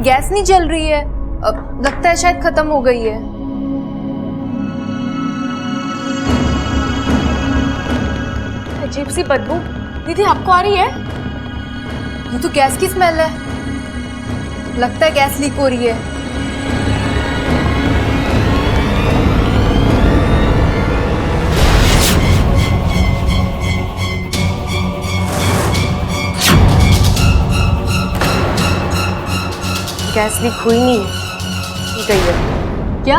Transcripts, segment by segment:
Gas नहीं जल रही है। लगता है शायद खत्म हो गई है। अजीब सी बदबू दीदी आपको आ रही है? ये तो गैस की स्मेल है। लगता है गैस लीक हो रही है। गैस लीक हुई नहीं की गई है क्या?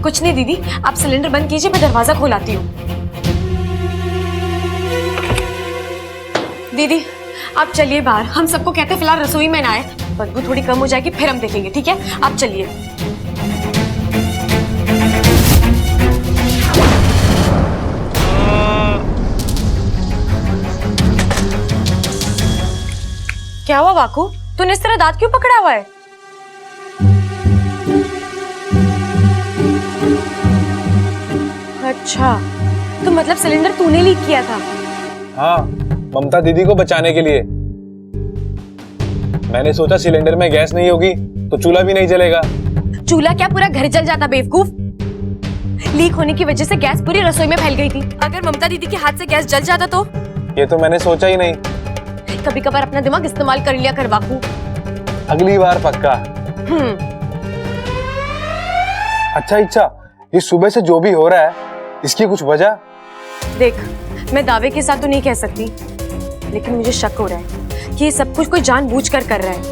कुछ नहीं दीदी, आप सिलेंडर बंद कीजिए, मैं दरवाजा खोलाती हूँ। दीदी आप चलिए बाहर, हम सबको कहते हैं फिलहाल रसोई में ना आए, बदबू थोड़ी कम हो जाएगी फिर हम देखेंगे, ठीक है? आप चलिए। क्या हुआ वाकू, तूने इस तरह दांत क्यों पकड़ा हुआ है? अच्छा, तो मतलब सिलेंडर तूने लीक किया था? हाँ, ममता दीदी को बचाने के लिए। मैंने सोचा सिलेंडर में गैस नहीं होगी तो चूल्हा भी नहीं जलेगा। चूल्हा क्या, पूरा घर जल जाता बेवकूफ। लीक होने की वजह से गैस पूरी रसोई में फैल गई थी। अगर ममता दीदी के हाथ से गैस जल जाता तो? ये तो मैंने सोचा ही नहीं। कभी कभार अपना दिमाग इस्तेमाल कर लिया कर वाकू। अगली बार पक्का। अच्छा इच्छा, ये सुबह से जो भी हो रहा है इसकी कुछ वजह? देख, मैं दावे के साथ तो नहीं कह सकती, लेकिन मुझे शक हो रहा है कि ये सब कुछ कोई जानबूझकर कर रहा है।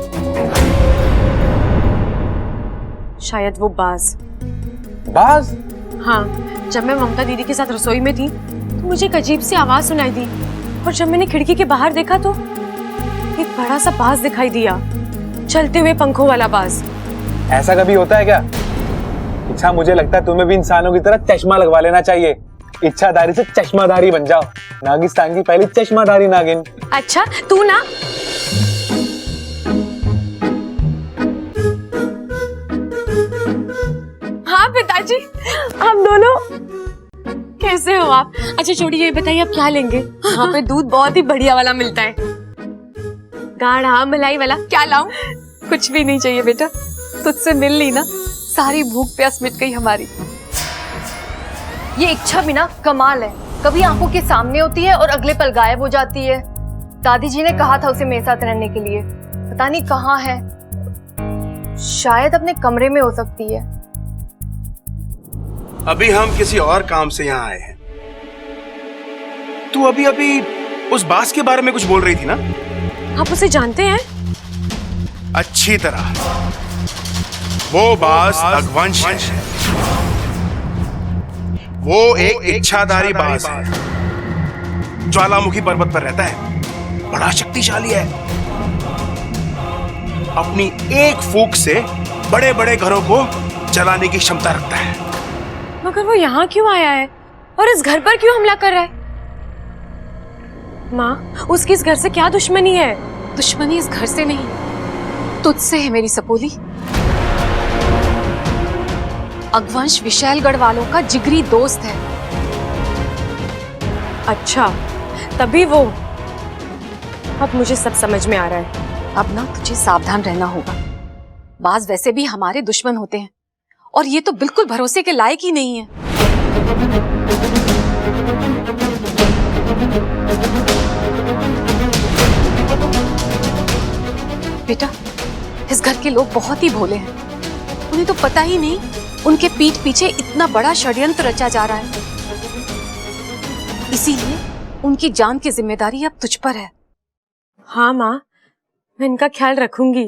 शायद वो बाज। बाज? हाँ, जब मैं ममता दीदी के साथ रसोई में थी तो मुझे एक अजीब सी आवाज सुनाई दी, और जब मैंने खिड़की के बाहर देखा तो एक बड़ा सा बाज दिखाई दिया, चलते हुए पंखों वाला बाज। ऐसा कभी होता है क्या? इच्छा, मुझे लगता है तुम्हें भी इंसानों की तरह चश्मा लगवा लेना चाहिए। इच्छाधारी से चश्माधारी बन जाओ। नागिस्तान की पहली चश्माधारी नागिन। अच्छा, तू ना। हाँ पिताजी, हम दोनों। कैसे हो आप? अच्छा छोड़िए, ये बताइए आप क्या लेंगे? यहाँ पे दूध बहुत ही बढ़िया वाला मिलता है, गाढ़ा मलाई वाला। क्या लाऊं? कुछ भी नहीं चाहिए बेटा, तुझसे मिल ली ना, सारी भूख प्यास मिट गई हमारी। ये इच्छा भी ना कमाल है, कभी आंखों के सामने होती है और अगले पल गायब हो जाती है। दादी जी ने कहा था उसे मेरे साथ रहने के लिए, पता नहीं कहाँ है। शायद अपने कमरे में हो सकती है। अभी हम किसी और काम से यहाँ आए हैं। तू अभी अभी उस बास के बारे में कुछ बोल रही थी ना? आप उसे जानते हैं? अच्छी तरह। वो बास अगवंश है। वो एक इच्छाधारी बास है, ज्वालामुखी पर्वत पर रहता है, बड़ा शक्तिशाली है। अपनी एक फूंक से बड़े बड़े घरों को जलाने की क्षमता रखता है। मगर वो यहाँ क्यों आया है और इस घर पर क्यों हमला कर रहा है? माँ, उसकी इस घर से क्या दुश्मनी है? दुश्मनी इस घर से नहीं, तुझसे है मेरी सपोली। अगवंश विशालगढ़ वालों का जिगरी दोस्त है। अच्छा, तभी वो। अब मुझे सब समझ में आ रहा है। अब ना तुझे सावधान रहना होगा। बाज वैसे भी हमारे दुश्मन होते हैं, और ये तो बिल्कुल भरोसे के लायक ही नहीं है। बेटा, इस घर के लोग बहुत ही भोले हैं। उन्हें तो पता ही नहीं उनके पीठ पीछे इतना बड़ा षड्यंत्र रचा जा रहा है। इसीलिए उनकी जान की जिम्मेदारी अब तुझ पर है। हाँ माँ, मैं इनका ख्याल रखूंगी।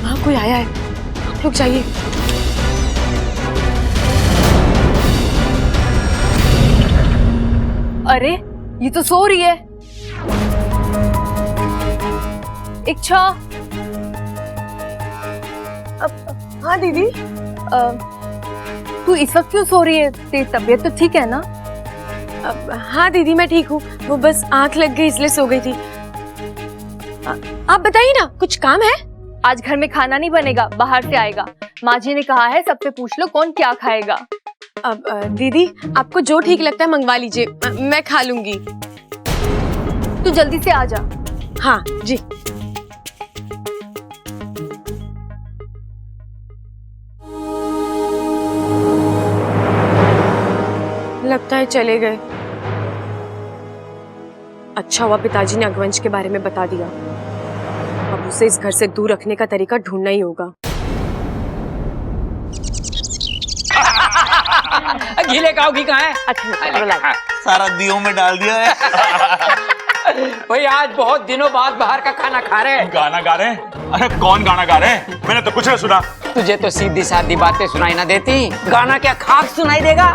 माँ, कोई आया है, आप लोग जाइए। अरे, ये तो सो रही है। इच्छा। हाँ दीदी, तू इस वक्त क्यों सो रही है? तेरी तबीयत तो ठीक है ना? हाँ दीदी, मैं ठीक हूँ, वो बस आंख लग गई इसलिए सो गई थी। आप बताइए ना, कुछ काम है? आज घर में खाना नहीं बनेगा, बाहर से आएगा। माँ जी ने कहा है सबसे पूछ लो कौन क्या खाएगा। अब दीदी, आपको जो ठीक लगता है मंगवा लीजिए, मैं खा लूंगी। तू जल्दी से आ जा। हाँ जी। लगता है चले गए। अच्छा हुआ पिताजी ने अगवंश के बारे में बता दिया। अब उसे इस घर से दूर रखने का तरीका ढूंढना ही होगा। गीले काव घी कहाँ है? अच्छा सारा दियों में डाल दिया है। भाई आज बहुत दिनों बाद बाहर का खाना खा रहे हैं। गाना गा रहे हैं? अरे कौन गाना गा रहे हैं? मैंने तो कुछ नहीं सुना। तुझे तो सीधी सादी बातें सुनाई ना देती, गाना क्या खाक सुनाई देगा?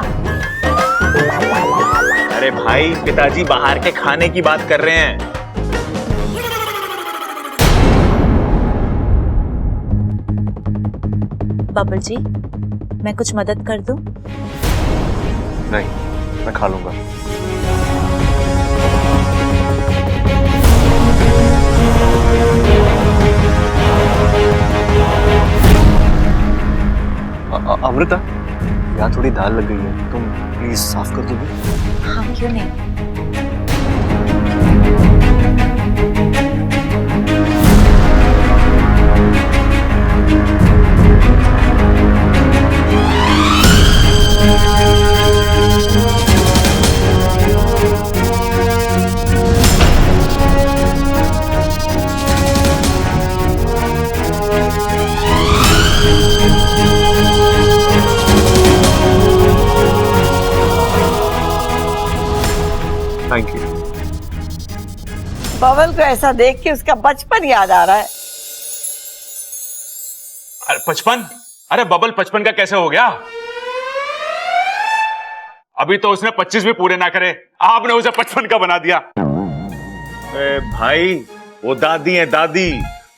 अरे भाई पिताजी बाहर के खाने की बात कर रहे हैं। बबल जी, मैं कुछ मदद कर दूं? नहीं, मैं खा लूंगा। अमृता, यहाँ थोड़ी दाल लग गई है, तुम प्लीज साफ कर दोगे? हाँ, क्यों नहीं। Thank you. बबल को ऐसा देख के उसका बचपन याद आ रहा है। अरे बचपन? अरे बबल बचपन का कैसे हो गया? अभी तो उसने 25 भी पूरे ना करे, आपने उसे 55 का बना दिया। अरे भाई वो दादी है दादी,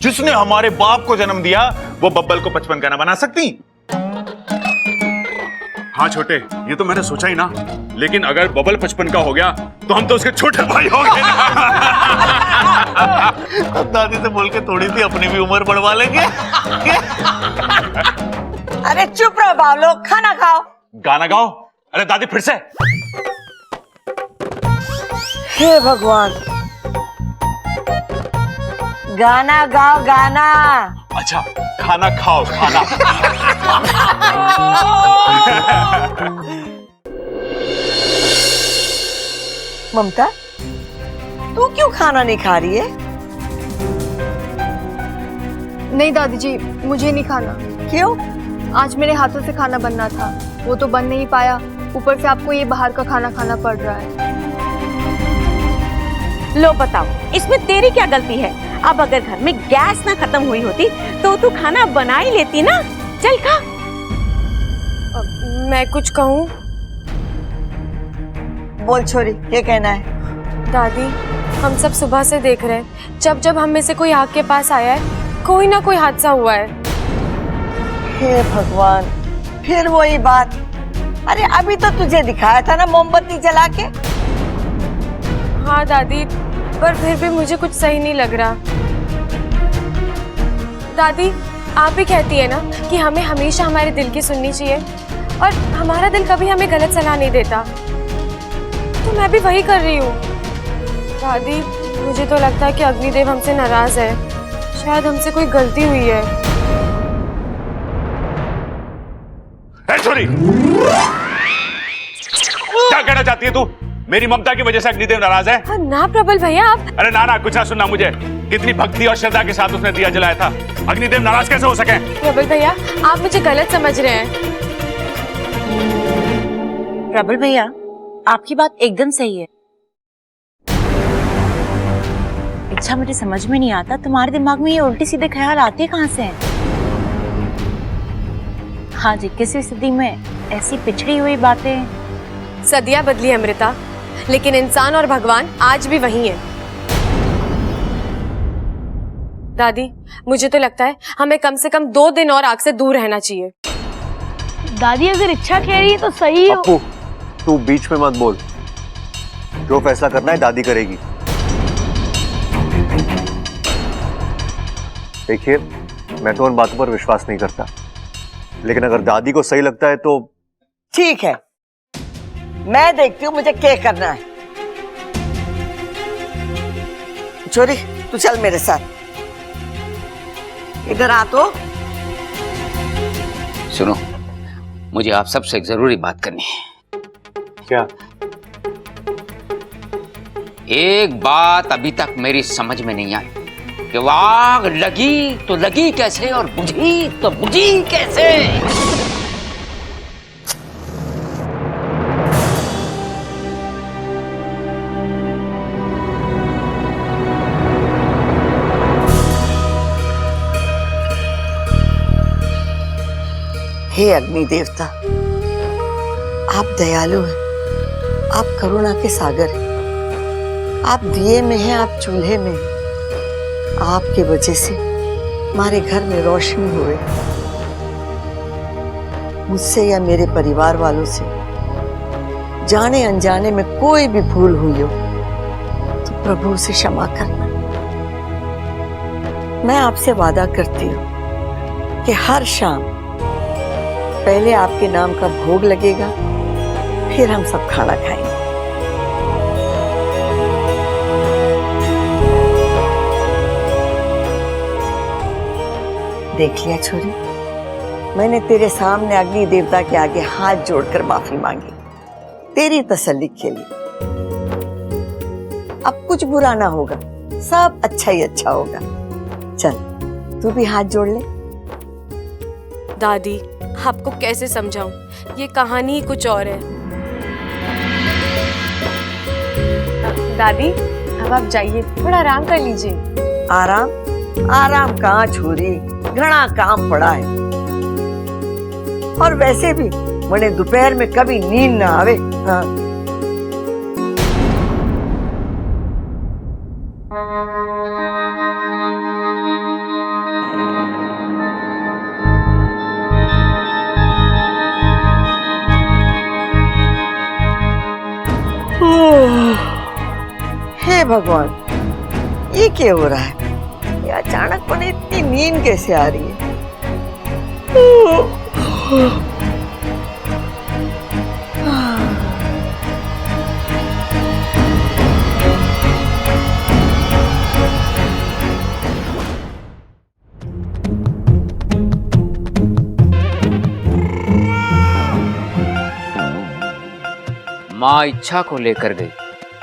जिसने हमारे बाप को जन्म दिया, वो बब्बल को 55 का ना बना सकती? हाँ छोटे, ये तो मैंने सोचा ही ना, लेकिन अगर बबल 55 का हो गया तो हम तो उसके छोटे भाई हो गए ना। अब दादी से बोल के थोड़ी सी अपनी भी उम्र बढ़वा लेंगे। अरे चुप रहो बावलो, खाना खाओ। गाना गाओ। अरे दादी फिर से। हे भगवान, गाना गाओ गाना। अच्छा, खाना खाओ खाना। ममता, तू क्यों खाना नहीं खा रही है? नहीं दादी जी, मुझे नहीं खाना। क्यों? आज मेरे हाथों से खाना बनना था, वो तो बन नहीं पाया, ऊपर से आपको ये बाहर का खाना खाना पड़ रहा है। लो बताओ, इसमें तेरी क्या गलती है? अब अगर घर में गैस ना खत्म हुई होती तो तू खाना बना ही लेती ना। चल खा। मैं कुछ कहूँ? बोल छोरी, क्या कहना है? दादी, हम सब सुबह से देख रहे हैं, जब जब हम में से कोई आग के पास आया है, कोई ना कोई हादसा हुआ है। हे भगवान, फिर वही बात। अरे अभी तो तुझे दिखाया था ना मोमबत्ती जला के। हाँ दादी, पर फिर भी मुझे कुछ सही नहीं लग रहा। दादी, आप ही कहती है ना कि हमें हमेशा हमारे दिल की सुननी चाहिए, और हमारा दिल कभी हमें गलत सलाह नहीं देता, तो मैं भी वही कर रही हूँ। दादी, मुझे तो लगता है कि अग्निदेव हमसे नाराज है, शायद हमसे कोई गलती हुई है। छोरी, क्या कहना चाहती है तू? मेरी ममता की वजह से अग्निदेव नाराज है? हाँ, ना प्रबल भैया, आप। अरे ना ना, कुछ ना सुनना मुझे। कितनी भक्ति और श्रद्धा के साथ उसने दिया जलाया था, अग्निदेव नाराज कैसे हो सके? प्रबल भैया, आप मुझे गलत समझ रहे हैं। प्रबल भैया, आपकी बात एकदम सही है। अच्छा, मुझे समझ में नहीं आता तुम्हारे दिमाग में ये उल्टे सीधे ख्याल आते कहाँ से हैं? हाँ जी, किसी स्थिति में ऐसी पिछड़ी हुई बातें। सदियां बदली अमृता, लेकिन इंसान और भगवान आज भी वही है। दादी, मुझे तो लगता है हमें कम से कम 2 दिन और आग से दूर रहना चाहिए। दादी अगर इच्छा कह रही है तो सही हो। अपू, तू बीच में मत बोल। जो फैसला करना है दादी करेगी। देखिए, मैं तो उन बातों पर विश्वास नहीं करता, लेकिन अगर दादी को सही लगता है तो ठीक है, मैं देखती हूँ मुझे क्या करना है। छोरी तू चल मेरे साथ, इधर आ तो। सुनो, मुझे आप सबसे एक जरूरी बात करनी है। क्या? एक बात अभी तक मेरी समझ में नहीं आई कि वो आग लगी तो लगी कैसे और बुझी तो बुझी कैसे। हे अग्नि देवता, आप दयालु हैं, आप करुणा के सागर हैं, आप दिए में हैं, आप चूल्हे में हैं। आपके वजह से हमारे घर में रोशनी हुए। मुझसे या मेरे परिवार वालों से जाने अनजाने में कोई भी भूल हुई हो तो प्रभु से क्षमा करना। मैं आपसे वादा करती हूँ कि हर शाम पहले आपके नाम का भोग लगेगा, फिर हम सब खाना खाएंगे। देख लिया छोरी, मैंने तेरे सामने अग्नि देवता के आगे हाथ जोड़कर माफी मांगी तेरी तसल्ली के लिए। अब कुछ बुरा ना होगा, सब अच्छा ही अच्छा होगा। चल तू भी हाथ जोड़ ले। दादी, आपको कैसे समझाऊं, ये कहानी ही कुछ और है। दादी, अब आप जाइए, थोड़ा आराम कर लीजिए। आराम आराम कहाँ छोरी, घना काम पड़ा है। और वैसे भी मैंने दोपहर में कभी नींद ना आवे। हाँ। हे भगवान, ये क्या हो रहा है? ये अचानक मुझे इतनी नींद कैसे आ रही है? माँ इच्छा को लेकर गई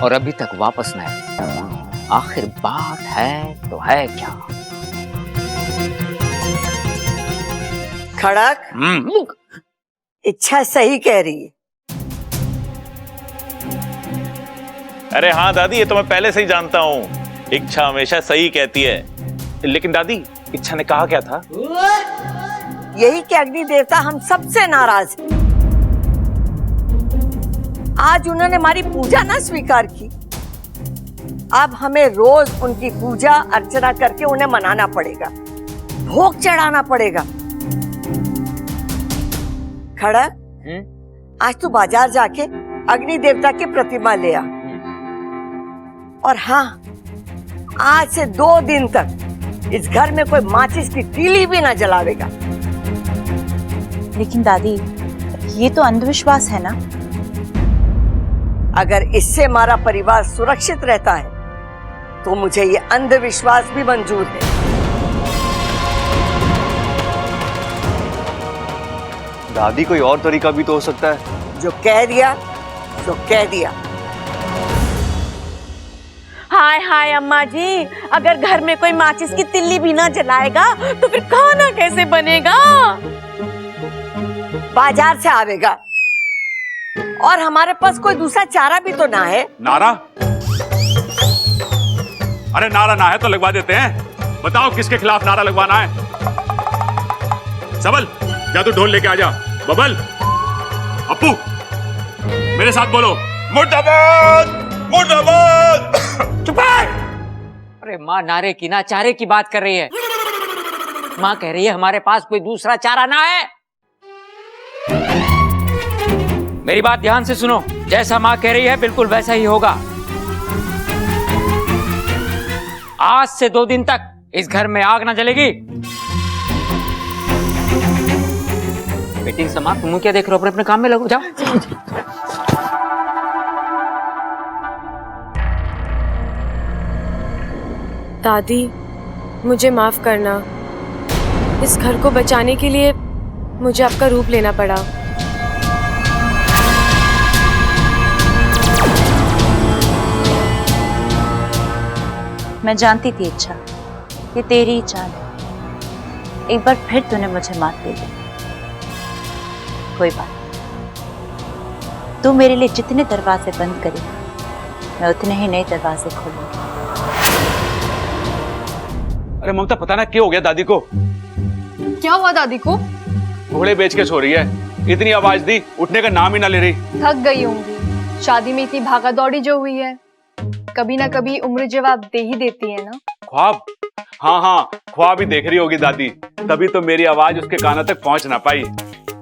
और अभी तक वापस न आई। आखिर बात है तो है क्या? खड़क, इच्छा सही कह रही है। अरे हाँ दादी, ये तो मैं पहले से ही जानता हूँ, इच्छा हमेशा सही कहती है। लेकिन दादी, इच्छा ने कहा क्या था? यही कि अग्नि देवता हम सबसे नाराज है। आज उन्होंने हमारी पूजा ना स्वीकार की, अब हमें रोज उनकी पूजा अर्चना करके उन्हें मनाना पड़ेगा, भोग चढ़ाना पड़ेगा। खड़ा, आज तू बाजार जाके अग्नि देवता की प्रतिमा ले आ। और हाँ, आज से 2 दिन तक इस घर में कोई माचिस की तीली भी ना जलावेगा। लेकिन दादी, ये तो अंधविश्वास है ना। अगर इससे हमारा परिवार सुरक्षित रहता है तो मुझे ये अंधविश्वास भी मंजूर है। दादी, कोई और तरीका भी तो हो सकता है। जो कह दिया तो कह दिया। हाय हाय अम्मा जी, अगर घर में कोई माचिस की तिल्ली भी ना जलाएगा तो फिर खाना कैसे बनेगा? बाजार से आवेगा और हमारे पास कोई दूसरा चारा भी तो ना है। नारा? अरे नारा ना है तो लगवा देते हैं। बताओ किसके खिलाफ नारा लगवाना है? सबल, जा तू ढोल लेके आ जा। बबल, अप्पू, मेरे साथ बोलो, मुर्दाबाद मुर्दाबाद। चुप है। अरे माँ नारे की ना चारे की बात कर रही है। माँ कह रही है हमारे पास कोई दूसरा चारा ना है। मेरी बात ध्यान से सुनो, जैसा माँ कह रही है बिल्कुल वैसा ही होगा। आज से 2 दिन तक इस घर में आग ना जलेगी। मीटिंग समाप्त। तुम क्या देख रहे हो? अपने अपने काम में लगो, जाओ। दादी, मुझे माफ करना। इस घर को बचाने के लिए मुझे आपका रूप लेना पड़ा। मैं जानती थी इच्छा, ये तेरी ही चाल है। एक बार फिर तूने मुझे मात दे दी। कोई बात नहीं। तू मेरे लिए जितने दरवाजे बंद करेगी, मैं उतने ही नए दरवाजे खोलूंगी। अरे ममता, पता ना क्या हो गया दादी को। क्या हुआ दादी को? घोड़े बेच के सो रही है। इतनी आवाज दी, उठने का नाम ही ना ले रही। थक गई होंगी। शादी में इतनी भागा दौड़ी जो हुई है, कभी ना कभी उम्र जवाब दे ही देती है ना। ख्वाब? हाँ हाँ, ख्वाब ही देख रही होगी दादी, तभी तो मेरी आवाज उसके कानों तक पहुंच ना पाई।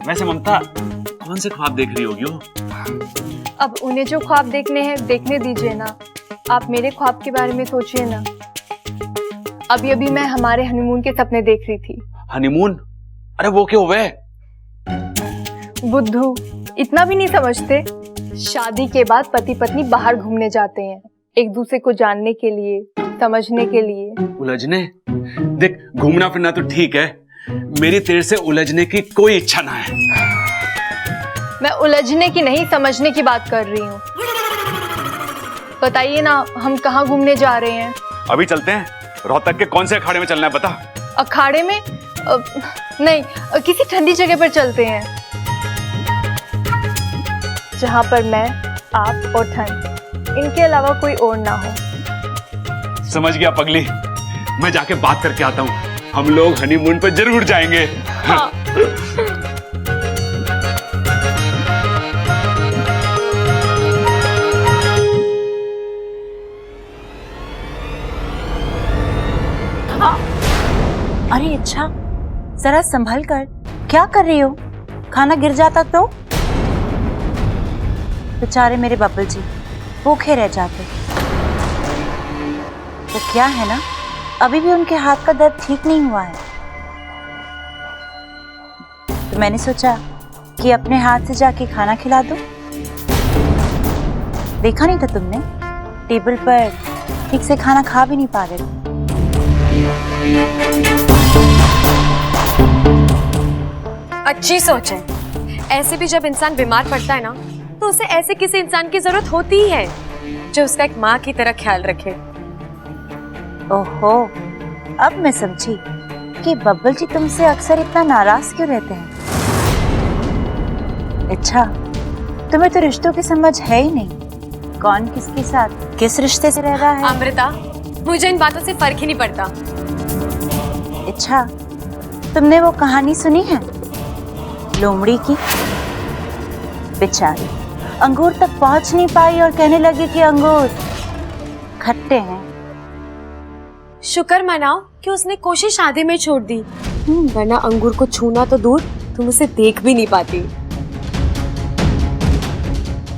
वैसे ममता, कौन से ख्वाब देख रही होगी वो? अब उन्हें जो ख्वाब देखने हैं देखने दीजिए ना। आप मेरे ख्वाब के बारे में सोचिए ना। अभी अभी मैं हमारे हनीमून के सपने देख रही थी। हनीमून? अरे वो क्या हुआ है? बुद्धू, इतना भी नहीं समझते? शादी के बाद पति पत्नी बाहर घूमने जाते हैं, एक दूसरे को जानने के लिए, समझने के लिए। उलझने? देख, घूमना फिरना तो ठीक है, मेरी तेरे से उलझने की कोई इच्छा ना है। मैं उलझने की नहीं, समझने की बात कर रही हूँ। बताइए ना, हम कहाँ घूमने जा रहे हैं? अभी चलते हैं। रोहतक के कौन से अखाड़े में चलना है बता? अखाड़े में? नहीं, किसी ठंडी जगह पर चलते हैं, जहाँ पर मैं, आप और ठंड, इनके अलावा कोई और ना हो। समझ गया पगली, मैं जाके बात करके आता हूँ। हम लोग हनीमून पर जरूर जाएंगे। हाँ। अरे अच्छा, जरा संभल कर। क्या कर रही हो? खाना गिर जाता तो? बेचारे मेरे बब्बल जी भूखे रह जाते। तो क्या है ना, अभी भी उनके हाथ का दर्द ठीक नहीं हुआ है। तो मैंने सोचा कि अपने हाथ से जाके खाना खिला दूं। देखा नहीं था तुमने, टेबल पर ठीक से खाना खा भी नहीं पा रहे थे। अच्छी सोच है। ऐसे भी जब इंसान बीमार पड़ता है ना, तो उसे ऐसे किसी इंसान की जरूरत होती ही है जो उसका एक माँ की तरह ख्याल रखे। ओहो, अब मैं समझी कि बब्बल जी तुमसे अक्सर इतना नाराज क्यों रहते हैं। अच्छा, तुम्हें तो रिश्तों की समझ है ही नहीं। कौन किसके साथ किस रिश्ते से रह रहा है। अमृता, मुझे इन बातों से फर्क ही नहीं पड़ता। अच्छा, तुमने वो कहानी सुनी है लोमड़ी की? बेचारी अंगूर तक पहुंच नहीं पाई और कहने लगी कि अंगूर खट्टे हैं। शुक्र मनाओ कि उसने कोशिश आधे में छोड़ दी, वरना अंगूर को छूना तो दूर, तुम उसे देख भी नहीं पाती।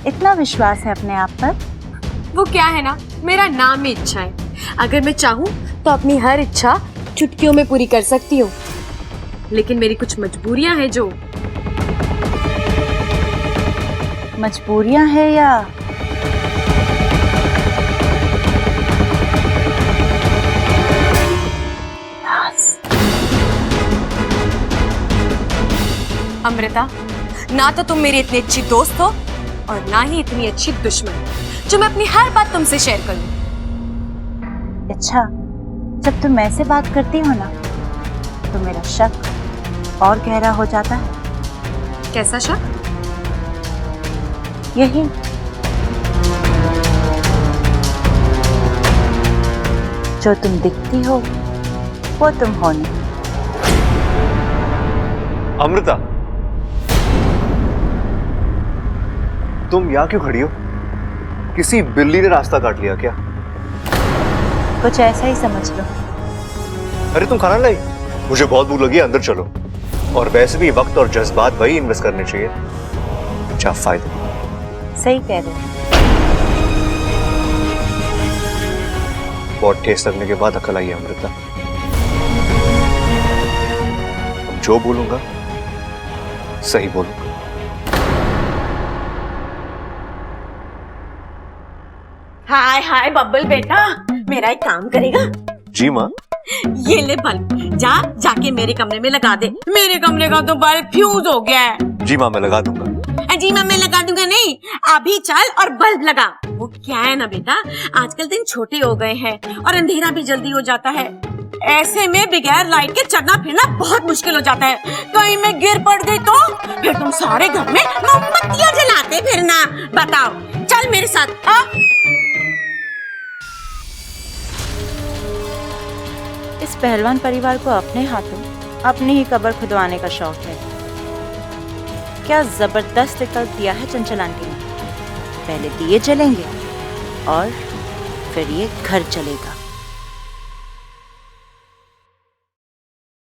इतना विश्वास है अपने आप पर? वो क्या है ना, मेरा नाम ही इच्छा है। अगर मैं चाहूँ तो अपनी हर इच्छा चुटकियों में पूरी कर सकती हूँ, लेकिन मेरी कुछ मजबूरियां हैं। जो मजबूरियां हैं या अमृता, ना तो तुम मेरी इतनी अच्छी दोस्त हो और ना ही इतनी अच्छी दुश्मन जो मैं अपनी हर बात तुमसे शेयर करूं। अच्छा, जब तुम ऐसे बात करती हो ना, तो मेरा शक और गहरा हो जाता है। कैसा शक? यही, जो तुम दिखती हो वो तुम हो नहीं। अमृता, तुम यहाँ क्यों खड़ी हो? किसी बिल्ली ने रास्ता काट लिया क्या? कुछ ऐसा ही समझ लो। अरे तुम खाना लाई? मुझे बहुत भूख लगी है, अंदर चलो। और वैसे भी वक्त और जज्बात वही इन्वेस्ट करने चाहिए जहाँ फायदे। सही कह रहे हो। बहुत ठेस लगने के बाद अकल आई है अमृता। जो बोलूंगा सही बोलूंगा। हाय हाय बब्बल बेटा, मेरा एक काम करेगा? जी माँ। ये ले बल्ब, जाके मेरे कमरे में लगा दे। मेरे कमरे का तो बल्ब फ्यूज हो गया है। जी माँ, मैं लगा दूंगा। जी माँ, मैं लगा दूंगा नहीं, अभी चल और बल्ब लगा। वो क्या है ना बेटा, आजकल दिन छोटे हो गए हैं और अंधेरा भी जल्दी हो जाता है। ऐसे में बगैर लाइट के चलना फिरना बहुत मुश्किल हो जाता है। कहीं मैं गिर पड़ गई तो फिर तुम सारे घर में मोमबत्तियां जलाते फिरना। बताओ, चल मेरे साथ। इस पहलवान परिवार को अपने हाथों अपनी ही कब्र खुदवाने का शौक है। क्या जबरदस्त विकल्प दिया है चंचल आंटी ने। पहले दिए जलेंगे और फिर ये घर चलेगा।